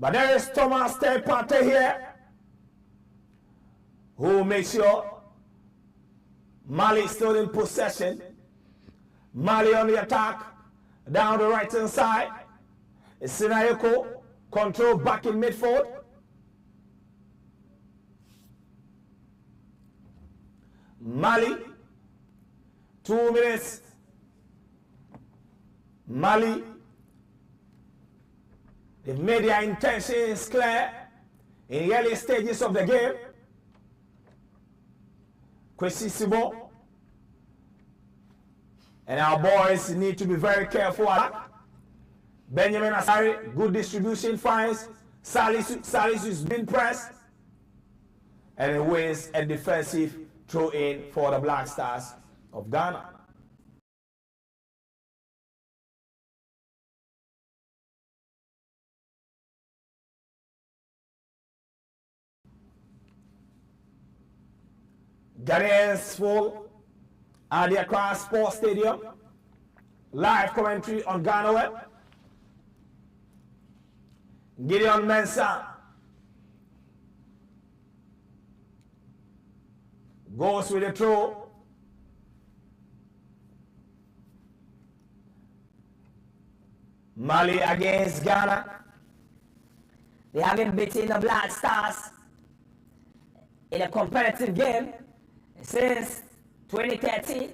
But there is Thomas Partey here, who makes sure Mali still in possession. Mali on the attack, down the right hand side. Sinayoko control back in midfield. Mali, 2 minutes. Mali, they've made their intentions clear in the early stages of the game. Kwesi Sibo and our boys need to be very careful. Benjamin Asari, good distribution, finds Salisu is being pressed, and he wins a defensive throw-in for the Black Stars of Ghana. Ghanaians full at the Accra Sports Stadium. Live commentary on Ghana Web. Gideon Mensah goes with the throw. Mali against Ghana. They haven't beaten the Black Stars in a competitive game since 2013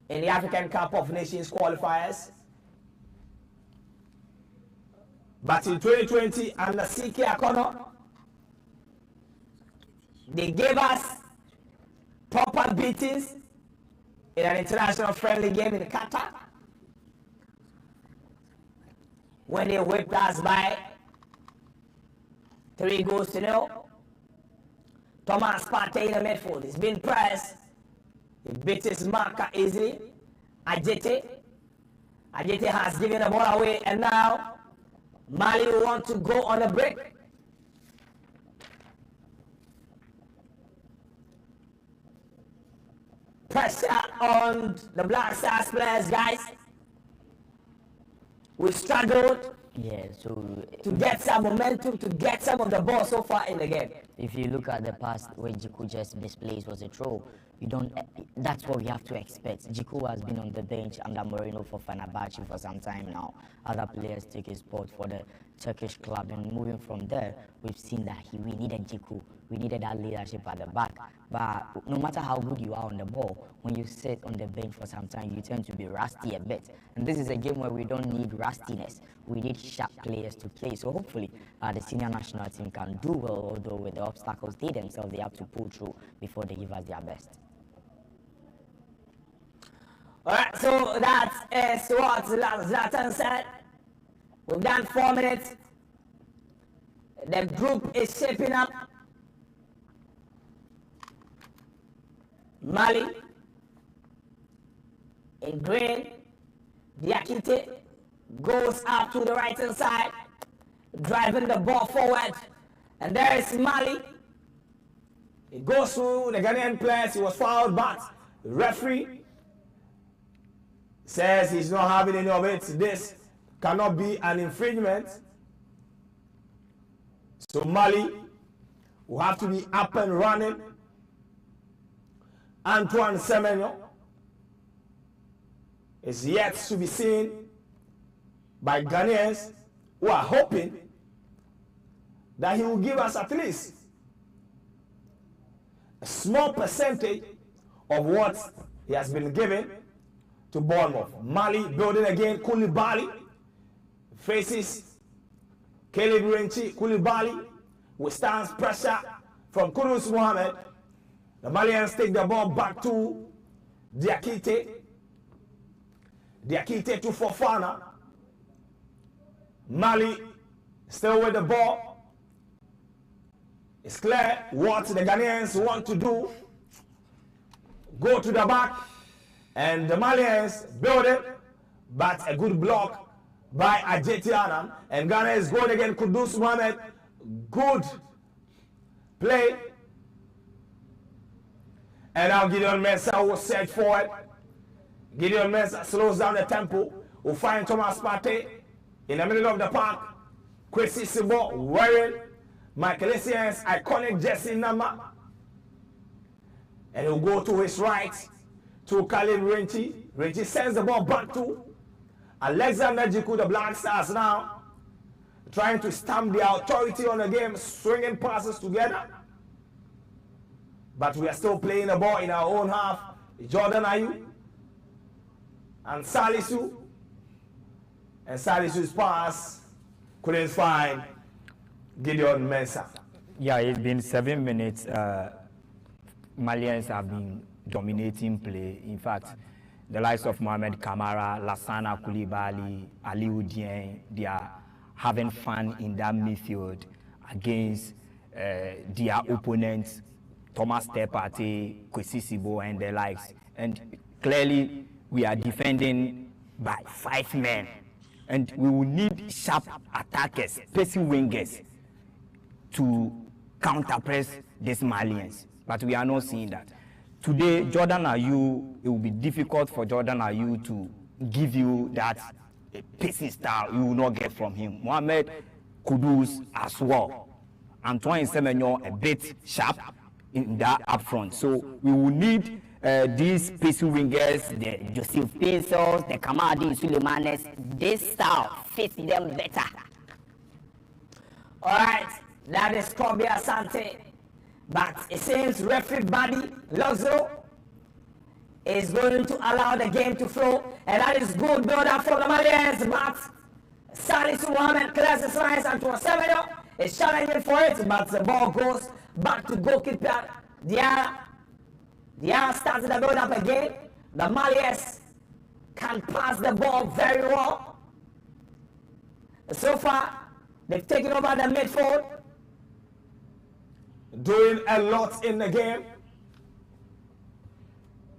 in the African Cup of Nations qualifiers. But in 2020, under CK Akono, they gave us proper beatings in an international friendly game in Qatar, when they whipped us by 3-0. Thomas Partey in the midfield. He's been pressed. He beat his marker easily. Ajete has given the ball away, and now Mali will want to go on a break. Pressure on the Black Stars players, guys. We struggled to get some momentum, to get some of the ball so far in the game. If you look at the past where Jiku just displays was a throw, that's what we have to expect. Jiku has been on the bench under Moreno for Fenerbahce for some time now. Other players take his spot for the Turkish club, and moving from there, we've seen that we needed Jiku. We needed that leadership at the back. But no matter how good you are on the ball, when you sit on the bench for some time, you tend to be rusty a bit. And this is a game where we don't need rustiness. We need sharp players to play. So hopefully the senior national team can do well, although with the obstacles they themselves they have to pull through before they give us their best. Alright, so that is what Zlatan said. We've done 4 minutes. The group is shaping up. Mali in green. Diakite goes up to the right hand side, driving the ball forward. And there is Mali. It goes through the Ghanaian players. He was fouled, but the referee says he's not having any of it. This cannot be an infringement. So Mali will have to be up and running. Antoine Semenyo is yet to be seen by Ghanaians, who are hoping that he will give us at least a small percentage of what he has been given to Bournemouth. Mali building again. Koulibaly faces Caleb Renchi. Koulibaly withstands pressure from Kudus Mohamed. The Malians take the ball back to Diakite. Diakite to Fofana. Mali still with the ball. It's clear what the Ghanaians want to do. Go to the back. And the Malians build it, but a good block by Ajeti Adam. And Ghana is going again. Kudus Mohamed, good play. And now Gideon Mensah will search forward. Gideon Mensah slows down the tempo. Will find Thomas Partey in the middle of the park. Kwesi Sibo wearing Michael Essien's iconic jersey number. And he'll go to his right to Khalid Renchi. Renchi sends the ball back to Alexander Jiku, the Black Stars now, trying to stamp their authority on the game, swinging passes together. But we are still playing the ball in our own half. Jordan Ayew and Salisu. And Salisu's pass couldn't find Gideon Mensah. Yeah, it's been 7 minutes. Malians have been dominating play. In fact, the likes of Mohamed Kamara, Lassana Koulibaly, Aliou Dieng, they are having fun in that midfield against their opponents, Thomas Tepate, Kwesi Sibo, and the likes. And clearly, we are defending by 5 men. And we will need sharp attackers, pacing wingers, to counter-press these Malians. But we are not seeing that. Today, Jordan Ayew, it will be difficult for Jordan Ayew to give you that pacing style you will not get from him. Mohamed Kudus as well. Antoine Semenyo a bit sharp in that up front. So we will need these pacing wingers, The Joseph Pesos, the Kamadi Sulemanes, this style fits them better. All right, that is Kobe Asante. But it seems referee Buddy Lozzo is going to allow the game to flow. And that is good build-up from the Malians. But Salisu Mohammed clears his lines and to Semenyo is challenging for it. But the ball goes back to goalkeeper Diarra. Diarra starts the build-up again. The Malians can pass the ball very well. So far, they've taken over the midfield, doing a lot in the game,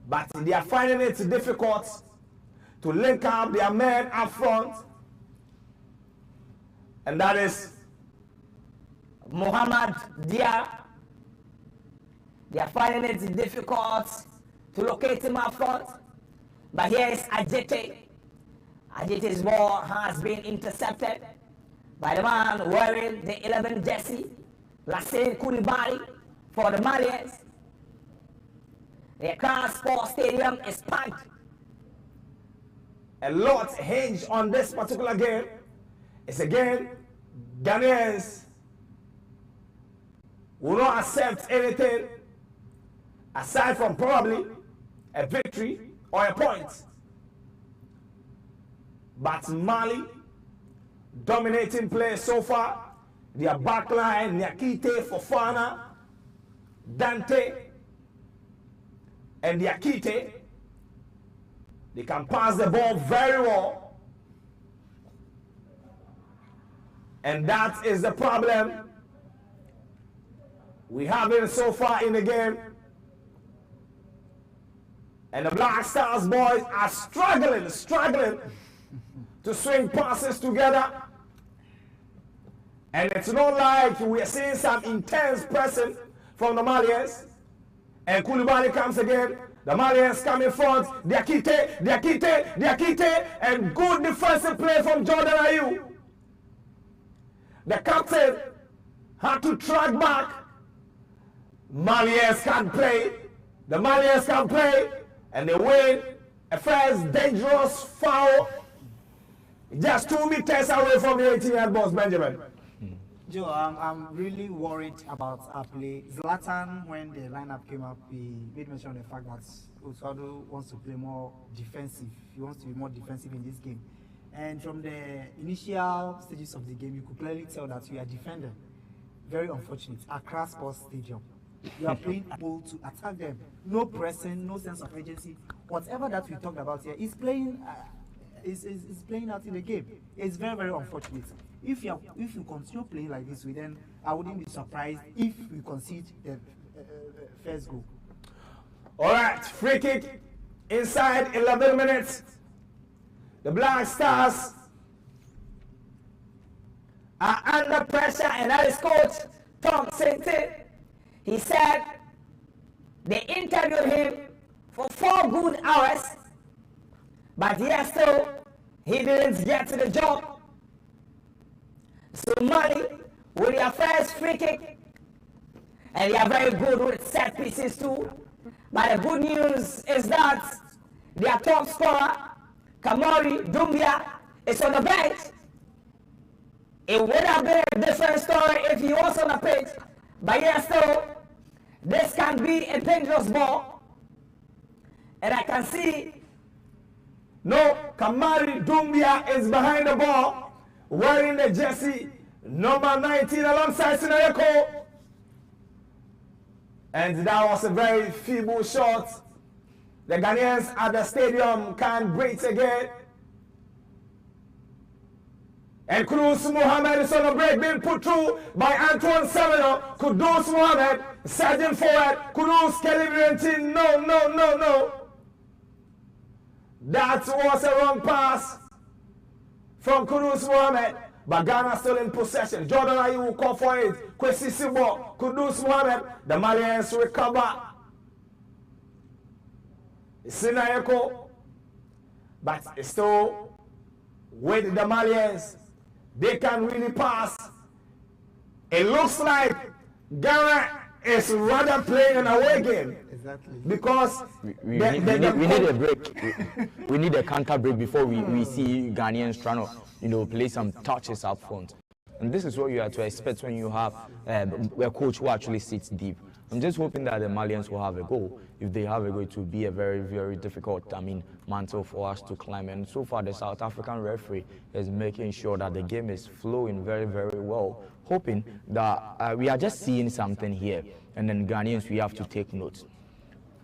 but they are finding it difficult to link up their men up front, and that is Mohamed Diarra. They are finding it difficult to locate him up front, but here is Ajete. Ajete's ball has been intercepted by the man wearing the 11 jersey, Lassana Koulibaly, for the Malians. The Accra Sports Stadium is packed. A lot hinge on this particular game. It's a game Ghanaians will not accept anything aside from probably a victory or a point. But Mali dominating play so far. Their backline, Nyakite, Fofana, Dante, and Nyakite, they can pass the ball very well. And that is the problem we have it so far in the game. And the Black Stars boys are struggling to swing passes together. And it's not like we are seeing some intense pressing from the Malians. And Koulibaly comes again. The Malians come in front. Diakite, and good defensive play from Jordan Ayew. The captain had to track back. Malians can play. The Malians can play. And they win a first dangerous foul. Just 2 meters away from the 18-yard box, Benjamin. Joe, I'm really worried about our play. Zlatan, when the lineup came up, he made mention of the fact that Oswaldo wants to play more defensive. He wants to be more defensive in this game. And from the initial stages of the game, you could clearly tell that we are defending. Very unfortunate. Accra Sports Stadium. You are playing ball to attack them. No pressing, no sense of urgency. Whatever that we talked about here is playing. Is playing out in the game. It's very, very unfortunate. If you continue playing like this, then I wouldn't be surprised if we concede the first goal. All right, free kick inside 11 minutes. The Black Stars are under pressure, and that is Coach Tom Sente. He said they interviewed him for 4 good hours, but yet still he didn't get to the job. So Mali, with their first free kick, and they are very good with set pieces too. But the good news is that their top scorer, Kamori Dumbia, is on the bench. It would have been a different story if he was on the pitch. But yes, still, this can be a dangerous ball. And I can see, no, Kamari Dumbia is behind the ball, wearing the jersey number 19 alongside Sinayeko. And that was a very feeble shot. The Ghanaians at the stadium can't breathe again. And Kudus Mohammed is on a break, being put through by Antoine Semenyo. Kudus Mohammed, surging forward. Kudus celebrating. No. That was a wrong pass from Kudus Mohammed. But Ghana still in possession. Jordan Ayew will call for it. Kwesi Sibo, Kudus Mohammed. The Malians recover. Sinayeko. But still with the Malians. They can really pass. It looks like Ghana is rather playing an away game. Exactly. Because we need a break. We need a counter break before we see Ghanaians trying to play some touches up front. And this is what you have to expect when you have a coach who actually sits deep. I'm just hoping that the Malians will have a goal. If they have a goal, it will be a very, very difficult, mantle for us to climb. And so far, the South African referee is making sure that the game is flowing very, very well, hoping that we are just seeing something here. And then Ghanaians, we have to take note.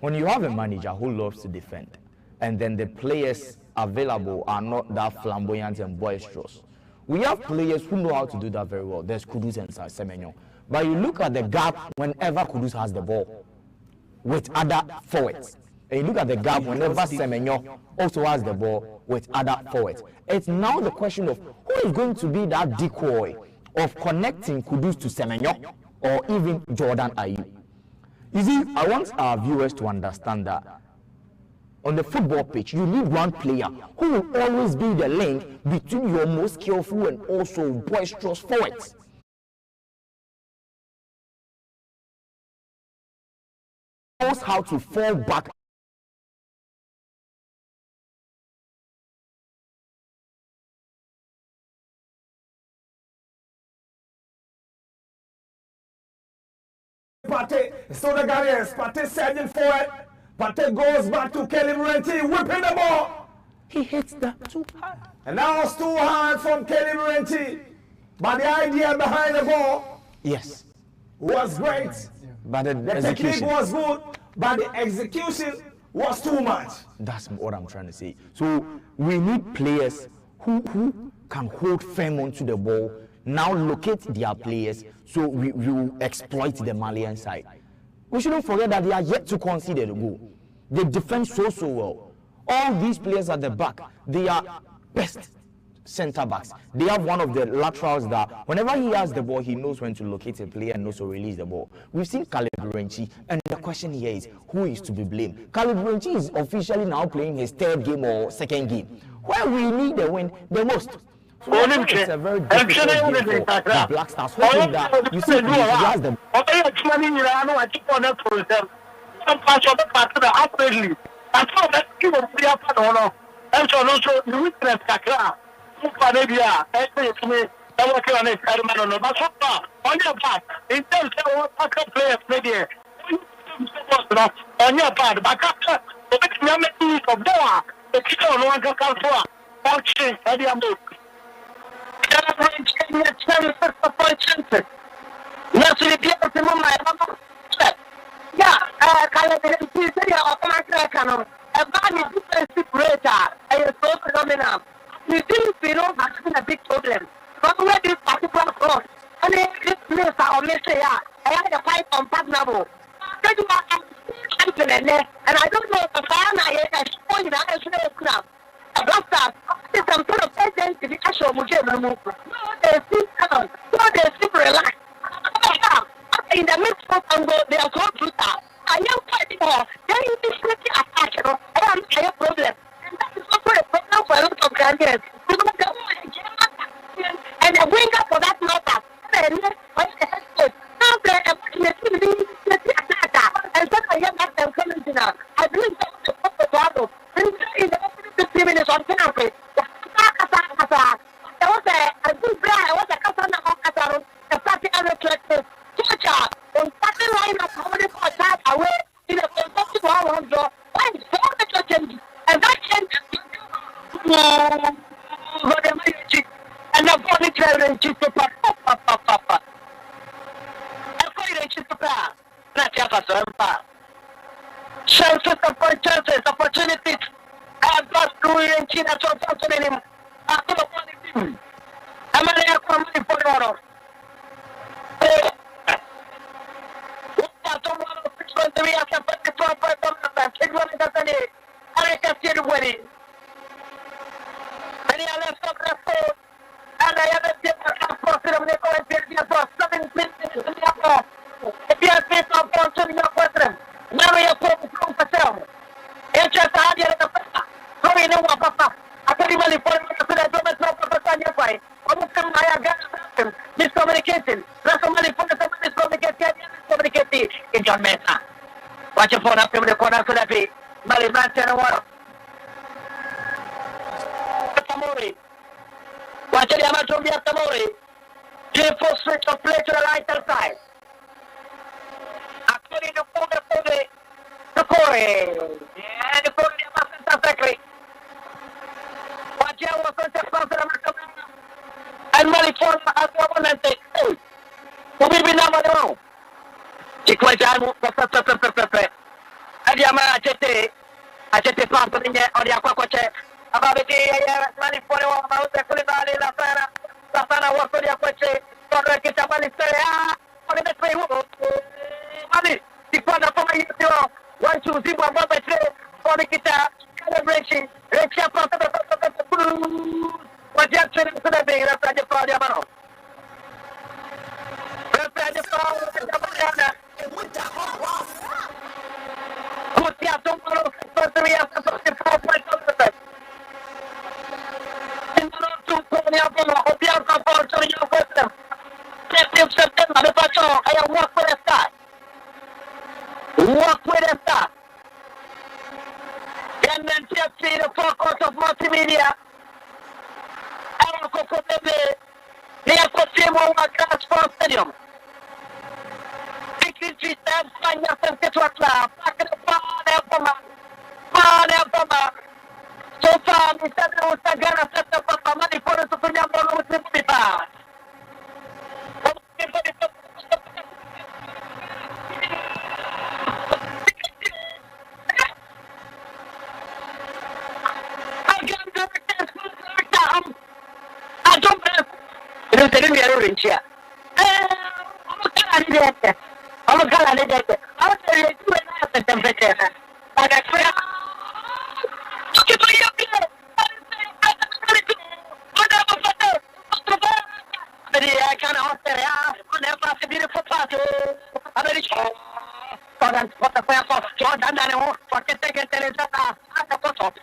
When you have a manager who loves to defend, and then the players available are not that flamboyant and boisterous, we have players who know how to do that very well. There's Kudus and Semenyo. But you look at the gap whenever Kudus has the ball with other forwards. And you look at the gap whenever Semenyo also has the ball with other forwards. It's now the question of who is going to be that decoy of connecting Kudus to Semenyo or even Jordan Ayew. You see, I want our viewers to understand that on the football pitch, you need one player who will always be the link between your most skillful and also boisterous forwards. Knows how to fall back. Partey, so the Ghanaians, Partey surging forward. Partey goes back to Kelly Murenti, whipping the ball. He hits that too hard. And that was too hard from Kelly Murenti. But the idea behind the ball, yes, was great. But the technique was good, but the execution was too much. That's what I'm trying to say. So we need players who can hold firm onto the ball, now locate their players, so we will exploit the Malian side. We shouldn't forget that they are yet to concede a goal. They defend so well. All these players at the back, they are best centre backs. They have one of the laterals that whenever he has the ball, he knows when to locate a player and also release the ball. We've seen Caleb Renchi, and the question here is, who is to be blamed? Caleb Renchi is officially now playing his third game or second game, where we need the win the most. So it's a very difficult game for the Black Stars, hoping that you see he has the Panebia, to me, I'm working on it. I don't know, but so far, on your part, in terms of players, maybe on your part, but after the memories of Doha, the kicker on one can come for watching Eddie Amuk. Yes, we get the moment. Yeah, a man is defensive rater, and it's so phenomenal. We think we don't have a big problem. But where this particular cross, and this place are missing, I had a fight on Pagnabo. And I don't know if I am showing that as a crap. A blaster is some sort of identification of Mujay. They sit down, so they sit relaxed. In the midst of Congo, they are so brutal. I am fighting more. They are immediately attacked. I am a problem. And that is also a problem for a lot of Ghanaians. And the winger for that And the body traveling to papa. Not chances, opportunities. I have got through in China to him. After the team. I'm going to come for tomorrow. I can see the wedding. And I left up the phone. And I have a process of the for 7 minutes. If you have been on to your question, now you have to for sale. It's just a idea of the papa. So we know what papa. I can't even for the government on your fight. Almost come I got miscommunication. That's somebody for the miscommunication in your mesa. Watch your phone up in the corner so that be. Mali Manchester Water. Watch the Amazon Tamori. Give full switch of play to the right hand side. According to the Corey. And the Corey factory. Watch your was and Mali for as one and say, hey, who will be number one? Chiquajamu, Adiama Achete Pampa in there, or the Aquacoche, about the money for the Kulibali, La Sana was for the Aquache, for the Kitabali, or the way. Money, the father for my hero, 1, 2, 0, 1, 3, for the guitar, celebration, Rachel Pampa, what you have to do to the day, that's the father. That's the father. Walk with a star. And then just see the focus of multimedia. I will go for the day. They have put him on a class for stadium. So far, Mr. Gana set up a money for us to put them on with the FIFA. I don't know. It is a little bit here. I'm a girl, I'm a temperature. I can't answer. Beautiful party. I'm very sure. What the fire for Jordan and for the second television.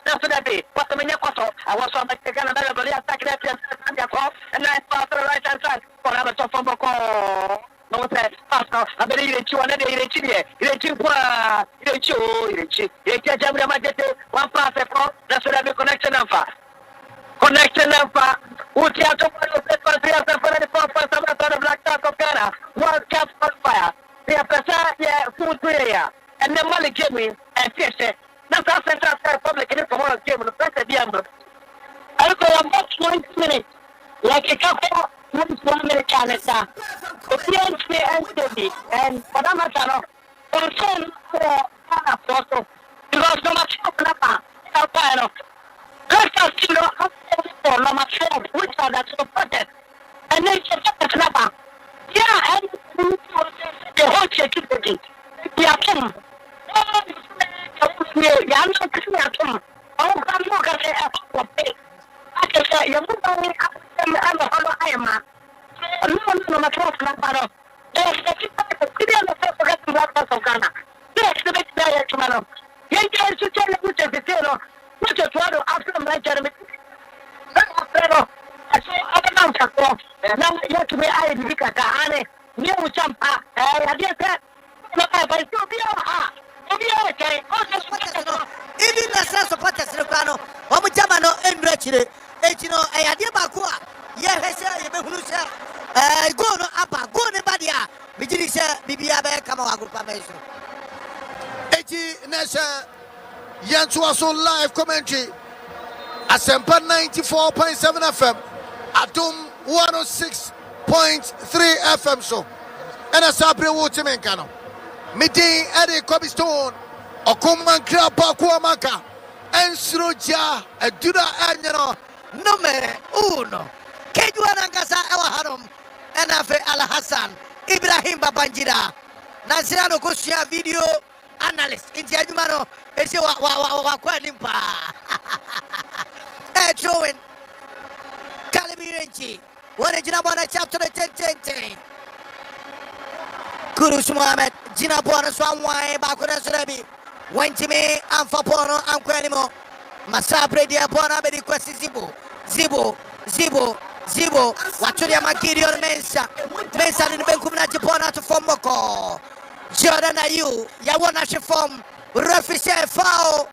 That's what I be. What's the minute? I was on the Canada, but I attacked that and I saw the right hand side. For another top from Boko. No one said, Pastor, I believe in you another in Chile. One pass, that's what I be connection number. Connection number. Uti out of the black top of Ghana. World Cup on fire. They are food area. And the money came in and fish it. That's our Central Republic in the world game. The first of the end. I look at about 20 minutes. Like a couple. 1 minute Canada. The PNC and for that matter, concern for photo. Because no matter what, let us know for no matter which are that supported. And then you get the snapper. Yeah, and the whole security. We are come. We are not clear to them. Oh, come look at the airport. I can say, you're moving up. I'm a hollow iron. No matter what, there's the people who didn't forget to walk out of Ghana. Yes, the big diet tomorrow. You can't tell you which is the tailor, which is what after my Jeremy. I say, I don't know. Now you have to be I look at the honey. New champa. I guess that. Look, I still be okay. Even the sense of what is the piano, Omujamano, and Retchie. You know, I had Bakua. Yes, go no upper, go no badia. Vigilisha, Bibia, Kamawagu. Eti Nessa Yansuaso live commentary. Asempa 94.7 FM, Atum 106.3 FM so. And a Sabre Wotimenkano. Meeting Eddie Cobstone, Okuman Krapa Kuamaka, and Sroja, a Duda Angelo, Numere uno. Kejuanangasa Ewaharum, and Afe Al Hassan, Ibrahim Babanjira, Nasirano Kushia video analyst, Intiadumano, Eshawalimpa. Throwing Calibirenchi, one Jinabana chapter 10. Kurus Mohammed, Jinabona Swamway, Bakura Surabi, Wentime, Amfapono, Amquanimo, Masabre Diabona, Bediquest Zibo, Waturia Makirion Mensa in the Bencumna Japona to Fomoko, Jordan Ayu, Yawana Shifom, Refi foul.